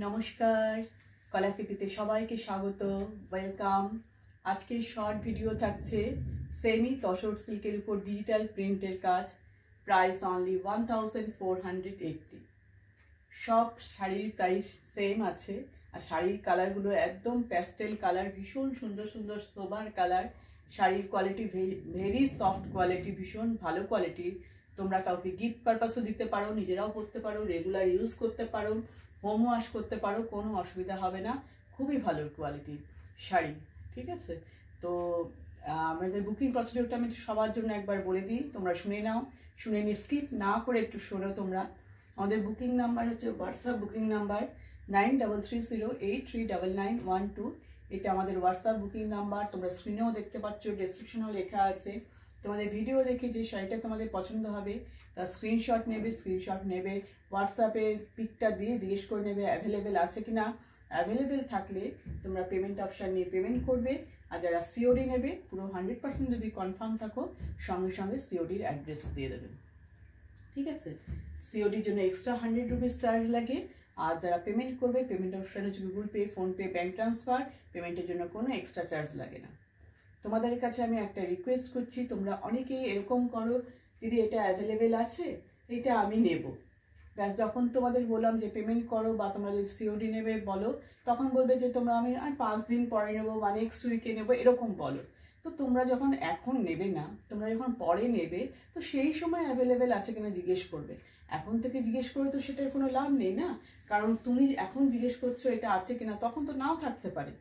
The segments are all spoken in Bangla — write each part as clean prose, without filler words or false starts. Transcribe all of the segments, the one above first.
নমস্কার, কলাকৃতিতে সবাইকে স্বাগত, ওয়েলকাম। আজকে শর্ট ভিডিও থাকছে সেমি তসর সিল্কের উপর ডিজিটাল প্রিন্টের কাজ। Price only 1480। সব শাড়ির প্রাইস সেম আছে, আর শাড়ির কালারগুলো একদম প্যাস্টেল কালার, ভীষণ সুন্দর সুন্দর সোবার কালার। শাড়ির কোয়ালিটি ভেরি সফট কোয়ালিটি, ভীষণ ভালো কোয়ালিটি। তোমরা কাউকে গিফট পারপাসও দিতে পারো, নিজেরাও পরতে পারো, রেগুলার ইউজ করতে পারো, হোম ওয়াশ করতে পারো, কোনো অসুবিধা হবে না। খুবই ভালো কোয়ালিটির শাড়ি, ঠিক আছে? তো আমাদের বুকিং প্রসিডিউরটা আমি সবার জন্য একবার বলে দিই, তোমরা শুনে নাও, শুনে নিয়ে স্কিপ না করে একটু শোনো তোমরা। আমাদের বুকিং নাম্বার হচ্ছে হোয়াটসঅ্যাপ বুকিং নাম্বার 9330839912। এটা আমাদের হোয়াটসঅ্যাপ বুকিং নাম্বার। তোমরা স্ক্রিনেও দেখতে পাচ্ছ, ডেসক্রিপশনেও লেখা আছে। তোমাদের ভিডিও দেখে যে শাড়িটা তোমাদের পছন্দ হবে তার স্ক্রিনশট নেবে, হোয়াটসঅ্যাপে পিকটা দিয়ে জিজ্ঞেস করে নেবে অ্যাভেলেবেল আছে কি না। অ্যাভেলেবেল থাকলে তোমরা পেমেন্ট অপশান নিয়ে পেমেন্ট করবে। আর যারা সিওডি নেবে, পুরো 100% যদি কনফার্ম থাকো, সঙ্গে সঙ্গে সিওডির অ্যাড্রেস দিয়ে দেবেন, ঠিক আছে? সিওডির জন্য এক্সট্রা 100 রুপিস চার্জ লাগে। আর যারা পেমেন্ট করবে, পেমেন্ট অপশান হচ্ছে Google pay, PhonePe, bank transfer. পেমেন্টের জন্য কোনো এক্সট্রা চার্জ লাগে না। তোমাদের কাছে আমি একটা রিকোয়েস্ট করছি, তোমরা অনেকেই এরকম করো, দিদি এটা অ্যাভেলেবেল আছে, এটা আমি নেব। ব্যাস, যখন তোমাদের বললাম যে পেমেন্ট করো বা তোমরা যদি সিওডি নেবে বলো, তখন বলবে যে তোমরা আমি 5 দিন পরে নেবো বা নেক্সট উইকে নেবো, এরকম বলো। তো তোমরা যখন এখন নেবে না, তোমরা যখন পরে নেবে, তো সেই সময় অ্যাভেলেবেল আছে কিনা জিজ্ঞেস করবে। এখন থেকে জিজ্ঞেস করে তো সেটার কোনো লাভ নেই না, কারণ তুমি এখন জিজ্ঞেস করছো এটা আছে কিনা, তখন তো নাও থাকতে পারে।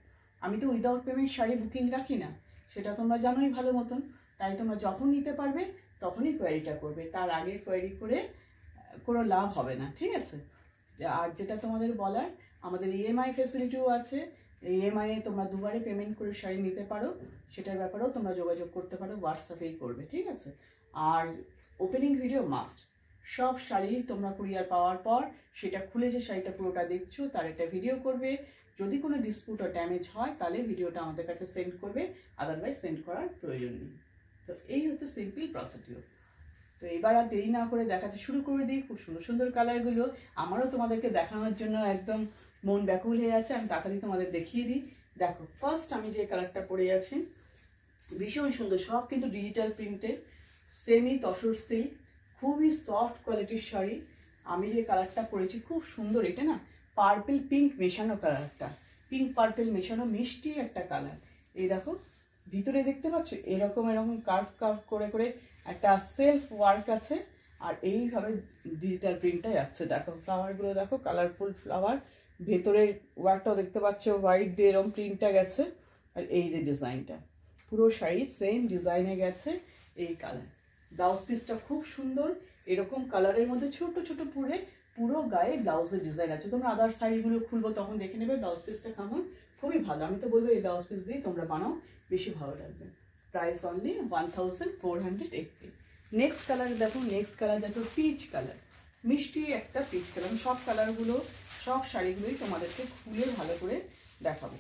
আমি তো উইদাউট পেমেন্ট শাড়ি বুকিং রাখি না, সেটা তোমরা জানোই ভালো মতন। তাই তোমরা যখন নিতে পারবে তখনই কোয়ারিটা করবে, তার আগে কোয়ারি করে কোনো লাভ হবে না, ঠিক আছে? আর যেটা তোমাদের বলার, আমাদের ইএমআই ফেসিলিটিও আছে। ইএমআইয়ে তোমরা দুবারে পেমেন্ট করে শাড়ি নিতে পারো, সেটার ব্যাপারেও তোমরা যোগাযোগ করতে পারো, হোয়াটসঅ্যাপেই করবে, ঠিক আছে? আর ওপেনিং ভিডিও মাস্ট। সব শাড়ি তোমরা কুরিয়ার পাওয়ার পর সেটা খুলে যে শাড়িটা পুরোটা দেখছো তার একটা ভিডিও করবে। যদি কোনো ডিসপুট ও ড্যামেজ হয় তাহলে ভিডিওটা আমাদের কাছে সেন্ড করবে, আদারওয়াইজ সেন্ড করার প্রয়োজন নেই। তো এই হচ্ছে সিম্পল প্রসিডিওর। তো এবার আর দেরি না করে দেখাতে শুরু করে দিই। খুব সুন্দর সুন্দর কালারগুলো, আমারও তোমাদেরকে দেখানোর জন্য একদম মন ব্যাকুল হয়ে আছে। আমি তাড়াতাড়ি তোমাদের দেখিয়ে দিই। দেখো, ফার্স্ট আমি যে কালারটা পরে আছি, ভীষণ সুন্দর, সব কিন্তু ডিজিটাল প্রিন্টের, সেমি তসর সিল্ক, খুবই সফট কোয়ালিটির শাড়ি। আমি যে কালারটা পরেছি খুব সুন্দর, এটা না পার্পল পিঙ্ক মেশানো কালারটা, পিঙ্ক পার্পল মেশানো মিষ্টি একটা কালার। এই দেখো ভিতরে দেখতে পাচ্ছ এরকম কার্ভ করে করে একটা সেলফ ওয়ার্ক আছে, আর এইভাবে ডিজিটাল প্রিন্টটা যাচ্ছে। দেখো ফ্লাওয়ারগুলো, দেখো কালারফুল ফ্লাওয়ার, ভেতরের ওয়ার্কটাও দেখতে পাচ্ছ হোয়াইট দিয়ে এরকম প্রিন্টটা গেছে। আর এই যে ডিজাইনটা, পুরো শাড়ি সেম ডিজাইনে গেছে এই কালার। ব্লাউজ পিসটা খুব সুন্দর, এরকম কালারের মধ্যে ছোট ছোট পুরো গায়ে ব্লাউজের ডিজাইন আছে। তোমরা আদার শাড়িগুলো খুলবো তখন দেখে নেবে ব্লাউজ পিসটা কেমন, খুবই ভালো। আমি তো বলবো এই ব্লাউজ পিস দিয়ে তোমরা বানাও, বেশি ভালো লাগবে। Price only 1480। নেক্সট কালার দেখো, নেক্সট কালার দেখো পিচ কালার, মিষ্টি একটা পিচ কালার। সব কালারগুলো, সব শাড়িগুলোই তোমাদেরকে খুলে ভালো করে দেখাবো।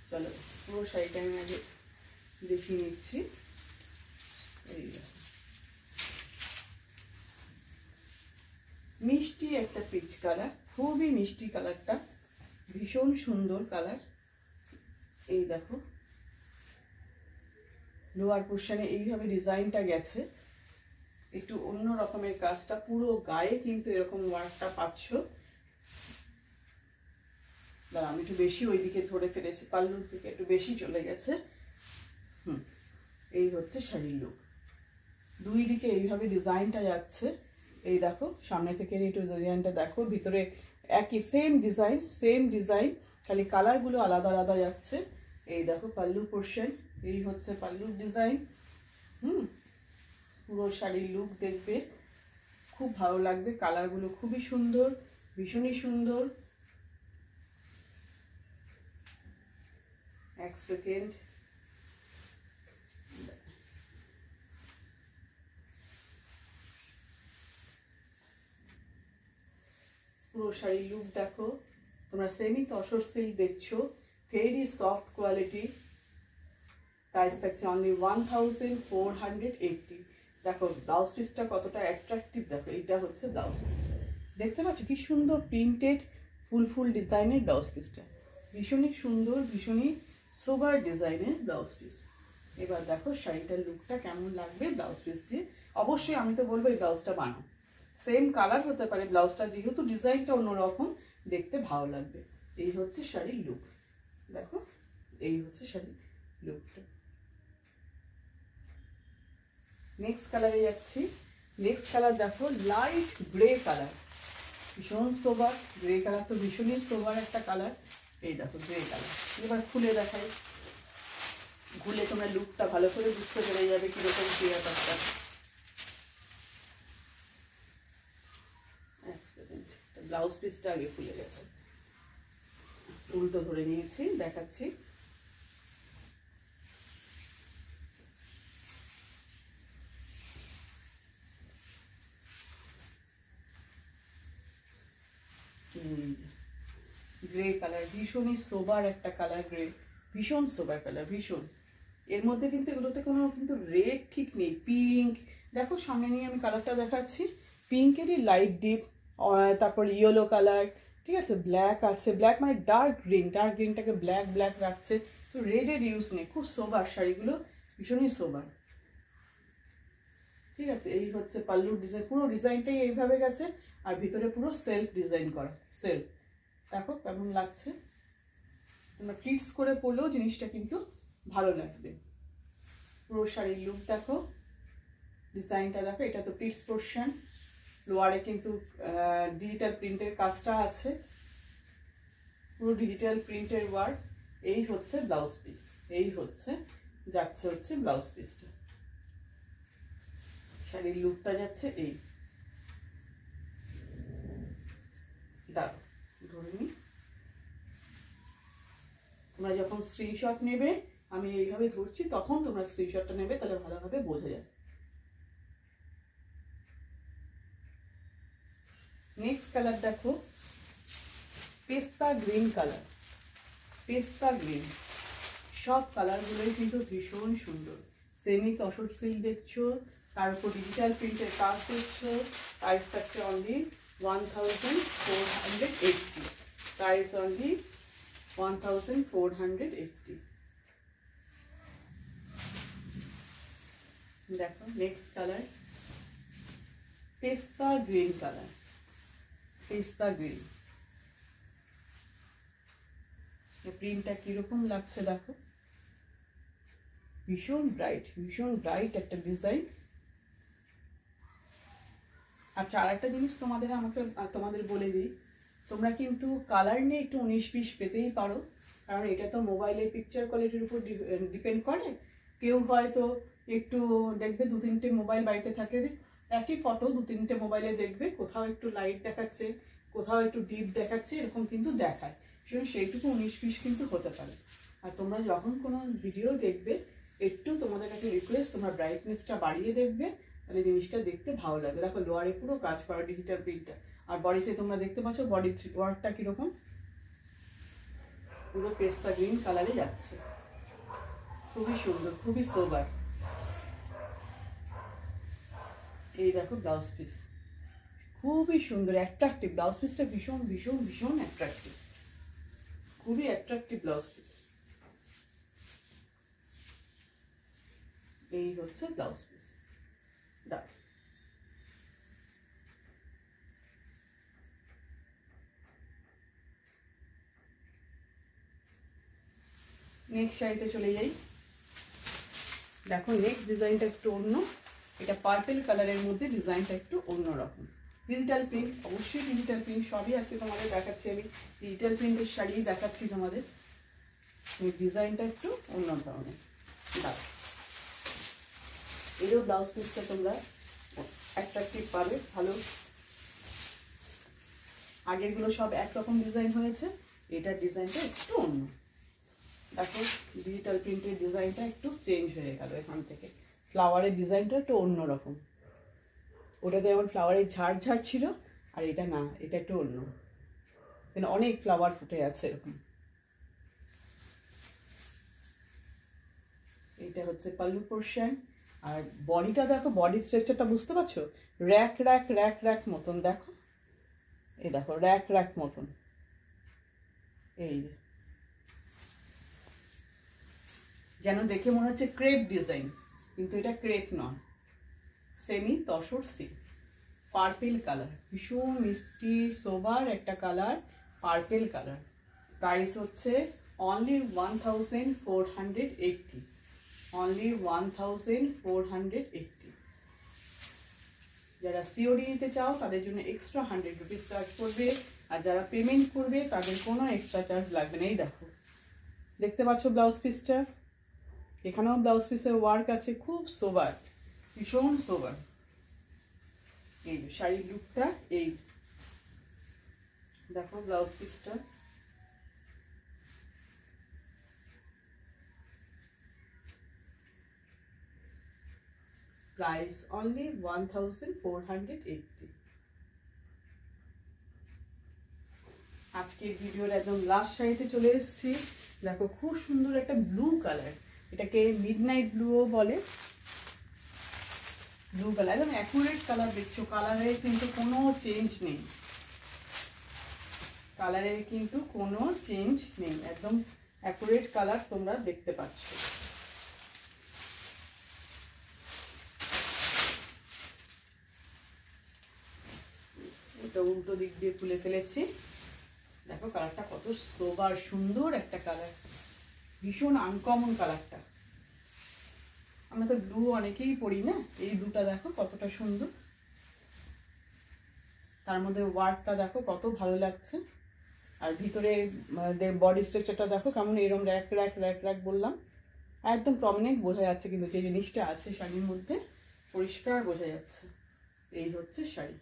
চলো পুরো শাড়িটা আমি আগে দেখিয়ে নিচ্ছি। এই মিষ্টি একটা পিচ কালার, খুবই মিষ্টি কালারটা, ভীষণ সুন্দর কালার। এই দেখো লোয়ার পোর্শনে এইভাবে ডিজাইনটা গেছে, একটু অন্য রকমের কাজটা, পুরো গায়ে কিন্তু এরকম ওয়ার্কটা পাচ্ছ। আমি একটু বেশি ওইদিকে ধরে ফেলেছি, পাল্লুর দিকে একটু বেশি চলে গেছে। এই হচ্ছে শাড়ির লুক, দুই দিকে এইভাবে ডিজাইনটা যাচ্ছে। এই দেখো সামনে থেকে একটু ডিজাইনটা দেখো, ভিতরে একই সেম ডিজাইন, খালি কালারগুলো আলাদা আলাদা যাচ্ছে। এই দেখো পাল্লু পোর্শন, এই হচ্ছে পাল্লুর ডিজাইন। পুরো শাড়ির লুক দেখবে, খুব ভালো লাগবে। কালারগুলো খুবই সুন্দর, ভীষণই সুন্দর। এক সেকেন্ড, পুরো শাড়ির লুক দেখো। তোমরা সেমি তসর সিল্ক দেখছো, ভেরি সফট কোয়ালিটি। প্রাইস থাকছে অনলি 1480। দেখো ব্লাউজ পিসটা কতটা অ্যাট্রাকটিভ, দেখো এইটা হচ্ছে ব্লাউজ পিস। দেখতে পাচ্ছ কি সুন্দর প্রিন্টেড ফুল ফুল ডিজাইনের ব্লাউজ পিসটা, ভীষণই সুন্দর, ভীষণই সোবার ডিজাইনের ব্লাউজ পিস। এবার দেখো শাড়িটার লুকটা কেমন লাগবে ব্লাউজ পিস দিয়ে। অবশ্যই আমি তো বলবো এই ব্লাউজটা বানাও, সেম কালার হতে পারে ব্লাউজটা, যেহেতু ডিজাইনটা অন্যরকম দেখতে ভালো লাগবে। এই হচ্ছে শাড়ির লুক, দেখো এই হচ্ছে শাড়ির লুকটা। নেক্সট কালারে যাচ্ছি। নেক্সট কালার দেখো লাইট গ্রে কালার, ভীষণ সোবার। গ্রে কালার তো ভীষণই সোবার একটা কালার। এই দেখো গ্রে কালার। এবার খুলে দেখাই, খুলে তোমরা লুকটা ভালো করে বুঝতে পেরে যাবে কিরকম কি ব্যাপারটা। ব্লাউজ পিসটা আগে খুলে গেছে, উল্টো ধরে নিয়েছি, দেখাচ্ছি। গ্রে কালার, ভীষণই সোবার একটা কালার। গ্রে ভীষণ সোবার কালার, ভীষণ। এর মধ্যে কিন্তু এগুলোতে কোনো কিন্তু রেড ঠিক নেই, পিঙ্ক। দেখো সামনে নিয়ে আমি কালারটা দেখাচ্ছি, পিঙ্কেরই লাইট ডিপ, তারপর ইয়েলো কালার, ঠিক আছে, ব্ল্যাক আছে, ব্ল্যাক মানে ডার্ক গ্রিন, ডার্ক গ্রিনটাকে ব্ল্যাক ব্ল্যাক রাখছে, তো রেডের ইউজ নেই। খুব সোবার শাড়িগুলো, ভীষণই সোবার। ঠিক আছে, এই হচ্ছে পাল্লুর ডিজাইন, পুরো ডিজাইনটাই এইভাবে গেছে, আর ভিতরে পুরো সেলফ ডিজাইন করা, সেলফ। দেখো কেমন লাগছে, তোমরা প্লিটস করে পরলেও জিনিসটা কিন্তু ভালো লাগবে। পুরো শাড়ির লুক দেখো, ডিজাইনটা দেখো, এটা তো প্লিটস পোর্শন, লোয়ারে কিন্তু ডিজিটাল প্রিন্টের কাজটা আছে, পুরো ডিজিটাল প্রিন্টের ওয়ার্ক। এই হচ্ছে ব্লাউজ পিস, এই হচ্ছে যাচ্ছে হচ্ছে ব্লাউজ পিসটা। শাড়ির লুকটা যাচ্ছে এই, দাঁড়ো ধরে নি। তোমরা যখন স্ক্রিনশট নেবে, আমি এইভাবে ধরছি, তখন তোমরা স্ক্রিনশটটা নেবে, তাহলে ভালোভাবে বোঝা যাবে। নেক্সট কালার দেখো পেস্তা গ্রিন কালার, পেস্তা গ্রিন। সব কালারগুলোই কিন্তু ভীষণ সুন্দর। সেমি তসর সিল্ক দেখছো, তার উপর ডিজিটাল প্রিন্টের কাজ দেখছো। প্রাইস থাকছে অনলি 1480, প্রাইস অনলি 1480। দেখো নেক্সট কালার পেস্তা গ্রিন কালার, পেস্তা গ্রিন। প্রিন্টটা কিরকম লাগছে দেখো, ভীষণ ব্রাইট, ভীষণ ব্রাইট একটা ডিজাইন। আচ্ছা আর একটা জিনিস তোমাদের বলে দিই, তোমরা কিন্তু কালার নিয়ে একটু 19-20 পেতেই পারো, কারণ এটা তো মোবাইলের পিকচার কোয়ালিটির উপর ডিপেন্ড করে। কেউ হয়তো একটু দেখবে 2-3টে মোবাইল বাড়িতে থাকে, একই ফটো 2-3টে মোবাইলে দেখবে, কোথাও একটু লাইট দেখাচ্ছে, কোথাও একটু ডিপ দেখাচ্ছে, এরকম কিন্তু দেখায়। সেইটুকু 19-20 কিন্তু হতে পারে। আর তোমরা যখন কোনো ভিডিও দেখবে, একটু তোমাদের কাছে রিকোয়েস্ট, তোমরা ব্রাইটনেসটা বাড়িয়ে দেখবে, তাহলে জিনিসটা দেখতে ভালো লাগবে। দেখো লোয়ারে পুরো কাজ করা ডিজিটাল প্রিন্টটা, আর বডিতে তোমরা দেখতে পাচ্ছ বডি ওয়ার্কটা কিরকম, পুরো পেস্তা গ্রিন কালারে যাচ্ছে, খুবই সুন্দর, খুবই সোবার। এই দেখো ব্লাউজ পিস, খুবই সুন্দর অ্যাট্রাকটিভ ব্লাউজ পিসটা, ভীষণ ভীষণ ভীষণ অ্যাট্রাকটিভ, খুবই অ্যাট্রাকটিভ ব্লাউজ পিস। এই হচ্ছে ব্লাউজ পিস। নেক্সট শাড়িতে চলে যাই। দেখো নেক্সট ডিজাইনটা একটু অন্য, এটা পার্পল কালারের মধ্যে ডিজাইনটা একটু অন্যরকম। ডিজিটাল প্রিন্ট, অবশ্যই ডিজিটাল প্রিন্ট, সবই আজকে তোমাদের দেখাচ্ছি আমি, ডিজিটাল প্রিন্টের শাড়ি দেখাচ্ছি তোমাদের। ডিজাইনটা একটু অন্য ধরনের। দেখো এরও ব্লাউজ পিসটা তোমরা অ্যাট্রাকটিভ পাবে ভালো। আগেরগুলো সব একরকম ডিজাইন হয়েছে, এটার ডিজাইনটা একটু অন্য। দেখো ডিজিটাল প্রিন্টের ডিজাইনটা একটু চেঞ্জ হয়ে গেল এখান থেকে, ফ্লাওয়ারের ডিজাইনটা একটু অন্যরকম। ওটাতে যেমন ফ্লাওয়ারের ঝাড় ঝাড় ছিল, আর এটা না, এটা একটু অন্য, মানে অনেক ফ্লাওয়ার ফুটে আছে এরকম। এটা হচ্ছে পাল্লু পোর্শন, আর বডিটা দেখো, বডি স্ট্রাকচারটা বুঝতে পারছো? র্যাক র্যাক র্যাক র্যাক মতন দেখো, এই দেখো র্যাক র্যাক মতন, এই যে যেন দেখে মনে হচ্ছে ক্রেপ ডিজাইন, কিন্তু এটা ক্রেপ নয়, semi tussar silk, purple colour, ভীষণ মিষ্টি সোবার একটা কালার, পার্পেল কালার। প্রাইস হচ্ছে অনলি 1480, অনলি 1480। যারা সিওডি নিতে চাও তাদের জন্য এক্সট্রা 100 রুপিস চার্জ করবে, আর যারা পেমেন্ট করবে তাদের কোনো এক্সট্রা চার্জ লাগবে না। এই দেখো, দেখতে পাচ্ছ ব্লাউজ পিসটা, এখানেও ব্লাউজ পিসের ওয়ার্ক আছে, খুব সোবার, ভীষণ সোবার। এই শাড়ির লুকটা, এই দেখো ব্লাউজ পিসটা, প্রাইস অনলি 1480। আজকের ভিডিওর একদম লাস্ট শাড়িতে চলে এসেছি। দেখো খুব সুন্দর একটা ব্লু কালার, এটাকে মিডনাইট ব্লুও বলে, ব্লু কালার একদম অ্যাকুরেট কালার। দেখছো কালারে কিন্তু কোনো চেঞ্জ নেই, কালারে কিন্তু কোনো চেঞ্জ নেই, একদম অ্যাকুরেট কালার তোমরা দেখতে পাচ্ছ। এটা উল্টো দিক দিয়ে খুলে ফেলেছি, দেখো কালারটা কত সোবার সুন্দর একটা কালার, ভীষণ আনকমন কালারটা। আমরা তো ব্লু অনেকেই পরি না, এই ব্লুটা দেখো কতটা সুন্দর, তার মধ্যে ওয়ার্কটা দেখো কত ভালো লাগছে। আর ভিতরে বডি স্ট্রাকচারটা দেখো কেমন, এরকম র্যাক র্যাক র্যাক র্যাক বললাম, একদম প্রমিনেন্ট বোঝা যাচ্ছে, কিন্তু যে জিনিসটা আছে শাড়ির মধ্যে পরিষ্কার বোঝা যাচ্ছে। এই হচ্ছে শাড়ি,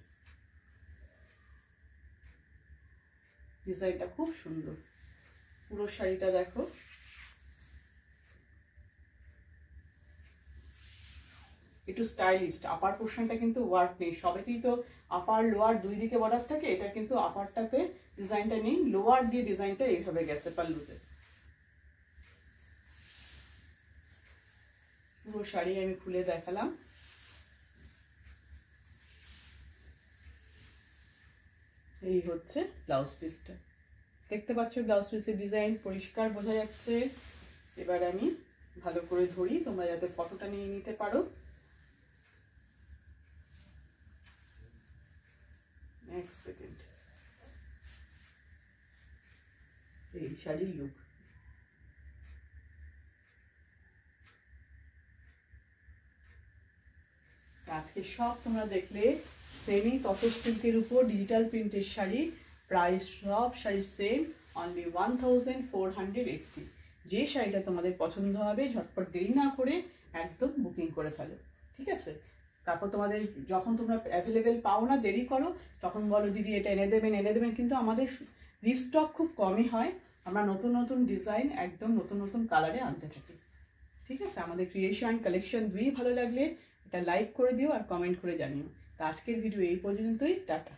ডিজাইনটা খুব সুন্দর, পুরো শাড়িটা দেখো। একটু স্টাইলিস্ট, আপার পোর্শনটা কিন্তু ওয়ার্ক নেই, সবেতেই তো আপার লোয়ার দুই দিকে বর্ডার থাকে, এটা কিন্তু আপারটাতে ডিজাইনটা নেই, লোয়ার দিয়ে ডিজাইনটা এইভাবে গেছে পাল্লুতে। পুরো শাড়ি আমি খুলে দেখালাম। এই হচ্ছে ব্লাউজ পিসটা, দেখতে পাচ্ছ ব্লাউজ পিসের ডিজাইন পরিষ্কার বোঝা যাচ্ছে। এবার আমি ভালো করে ধরি, তোমরা যাতে ফটোটা নিয়ে নিতে পারো। এক সেকেন্ড, এই শাড়ির লুক, আজকে সব তোমরা দেখলে সেমি তসর সিল্কের উপর ডিজিটাল প্রিন্টের শাড়ি, প্রাইস সব শাড়ি সেম, অনলি 1480। যে শাড়িটা তোমাদের পছন্দ হবে ঝটপট দেরি না করে একদম বুকিং করে ফেলো, ঠিক আছে? তারপর তোমাদের যখন তোমরা অ্যাভেলেবেল পাও না, দেরি করো, তখন বলো দিদি এটা এনে দেবেন এনে দেবেন, কিন্তু আমাদের রিস্টক খুব কমই হয়, আমরা নতুন নতুন ডিজাইন একদম নতুন নতুন কালারে আনতে থাকি, ঠিক আছে? আমাদের ক্রিয়েশন কালেকশন দুই ভালো লাগলে এটা লাইক করে দিও আর কমেন্ট করে জানিও। তো আজকের ভিডিও এই পর্যন্তই, টাটা।